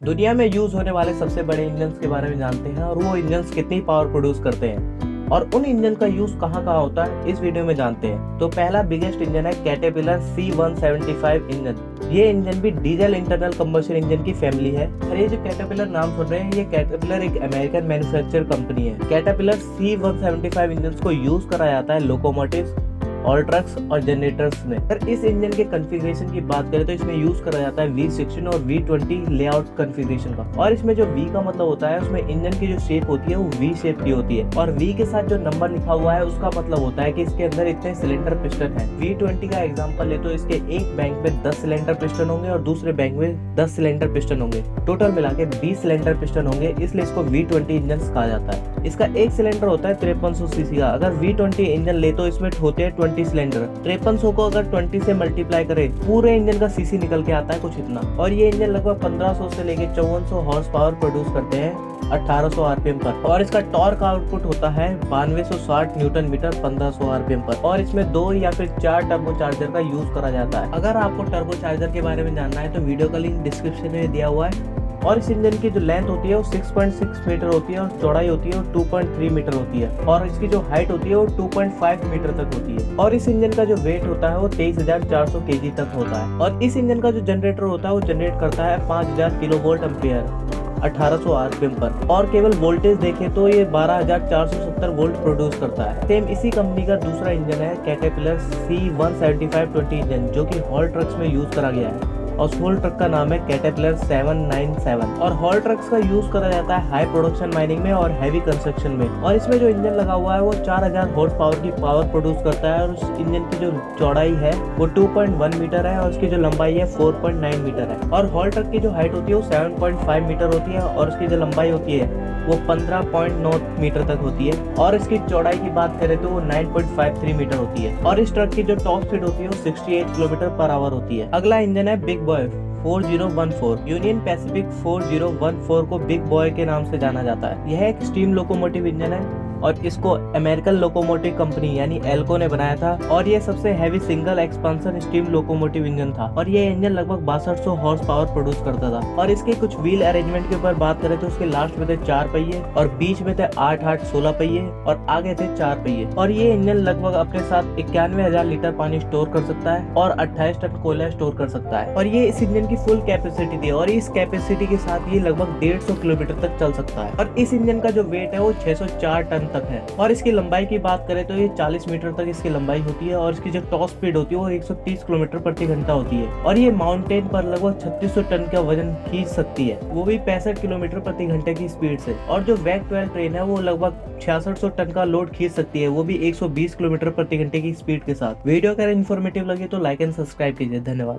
दुनिया में यूज होने वाले सबसे बड़े इंजन्स के बारे में जानते हैं और वो इंजन्स कितनी पावर प्रोड्यूस करते हैं और उन इंजन का यूज कहाँ कहाँ होता है इस वीडियो में जानते हैं। तो पहला बिगेस्ट इंजन है कैटरपिलर C175 इंजन। ये इंजन भी डीजल इंटरनल कंबशन इंजन की फैमिली है। और ये जो कैटरपिलर नाम सुन रहे हैं, ये कैटरपिलर एक अमेरिकन मैन्युफैक्चर कंपनी है। कैटरपिलर C175 इंजन को यूज करा जाता है लोकोमोटिव्स और ट्रक्स और जनरेटर्स में। अगर इस इंजन के कॉन्फ़िगरेशन की बात करें तो इसमें यूज करा जाता है V16 और V20 लेआउट कॉन्फ़िगरेशन का। और इसमें जो V का मतलब होता है, उसमें इंजन की जो शेप होती है वो V शेप की होती है और V के साथ जो नंबर लिखा हुआ है उसका मतलब होता है कि इसके अंदर इतने सिलेंडर पिस्टन है। V20 का एग्जांपल ले तो इसके एक बैंक में 10 सिलेंडर पिस्टन होंगे और दूसरे बैंक में 10 सिलेंडर पिस्टन होंगे। टोटल मिला के 20 सिलेंडर पिस्टन होंगे, इसलिए इसको V20 इंजन कहा जाता है। इसका एक सिलेंडर होता है 5300 सीसी का। अगर V20 इंजन ले तो इसमें होते हैं 20 सिलेंडर। 5300 को अगर 20 से मल्टीप्लाई करें, पूरे इंजन का सीसी निकल के आता है कुछ इतना। और ये इंजन लगभग 1500 से लेके 5400 हॉर्स पावर प्रोड्यूस करते हैं 1800 आरपीएम पर। और इसका टॉर्क आउटपुट होता है 9260 न्यूटन मीटर 1500 आरपीएम पर। और इसमें 2 या फिर 4 टर्बो चार्जर का यूज करा जाता है। अगर आपको टर्बो चार्जर के बारे में जानना है तो वीडियो का लिंक डिस्क्रिप्शन में दिया हुआ है। और इस इंजन की जो लेंथ होती है वो 6.6 मीटर होती है और चौड़ाई होती है वो 2.3 मीटर होती है और इसकी जो हाइट होती है वो 2.5 मीटर तक होती है। और इस इंजन का जो वेट होता है वो 23,400 केजी तक होता है। और इस इंजन का जो जनरेटर होता है वो जनरेट करता है 5000 किलोवोल्ट एम्पियर 1800 आरपीएम पर। और केवल वोल्टेज देखें तो ये 12470 वोल्ट प्रोड्यूस करता है। सेम इसी कंपनी का दूसरा इंजन है कैटरपिलर C17520 इंजन, जो कि हॉल ट्रक्स में यूज करा गया है और उस हॉल ट्रक का नाम है कैटरपिलर 797। और हॉल ट्रक्स का यूज करा जाता है हाई प्रोडक्शन माइनिंग में और हैवी कंस्ट्रक्शन में। और इसमें जो इंजन लगा हुआ है वो 4000 हॉर्स पावर की पावर प्रोड्यूस करता है और उस इंजन की जो चौड़ाई है वो 2.1 मीटर है और उसकी जो लंबाई है 4.9 मीटर है। और हॉल ट्रक की जो हाइट होती है वो 7.5 मीटर होती है और उसकी जो लंबाई होती है वो 15.9 मीटर तक होती है। और इसकी चौड़ाई की बात करें तो वो 9.53 मीटर होती है। और इस ट्रक की जो टॉप स्पीड होती है वो 68 किलोमीटर पर आवर होती है। अगला इंजन है बिग बॉय 4014। यूनियन पैसिफिक 4014 को बिग बॉय के नाम से जाना जाता है। यह एक स्टीम लोकोमोटिव इंजन है और इसको अमेरिकन लोकोमोटिव कंपनी यानी एल्को ने बनाया था। और ये सबसे heavy single expansion steam locomotive engine था और ये इंजन लगभग 6200 हॉर्स पावर प्रोड्यूस करता था। और इसके कुछ व्हील अरेंजमेंट के ऊपर बात करें तो उसके लास्ट में थे 4 पहिए और बीच में थे 8 16 पहिए और आगे थे 4 पहिए। और ये इंजन लगभग अपने साथ 91,000 लीटर पानी स्टोर कर सकता है और 28 टन कोयला स्टोर कर सकता है। और ये इस इंजन की फुल कैपेसिटी थी और इस कैपेसिटी के साथ ये लगभग 150 किलोमीटर तक चल सकता है। और इस इंजन का जो वेट है वो 604 टन तक है। और इसकी लंबाई की बात करें तो ये 40 मीटर तक इसकी लंबाई होती है और इसकी जो टॉप स्पीड होती है वो 130 किलोमीटर प्रति घंटा होती है। और ये माउंटेन पर लगभग 3600 टन का वजन खींच सकती है, वो भी 65 किलोमीटर प्रति घंटे की स्पीड से। और जो वैक 12 ट्रेन है वो लगभग 6600 टन का लोड खींच सकती है, वो भी 120 किलोमीटर प्रति घंटे की स्पीड के साथ। वीडियो अगर इन्फॉर्मेटिव लगे तो लाइक एंड सब्सक्राइब कीजिए। धन्यवाद।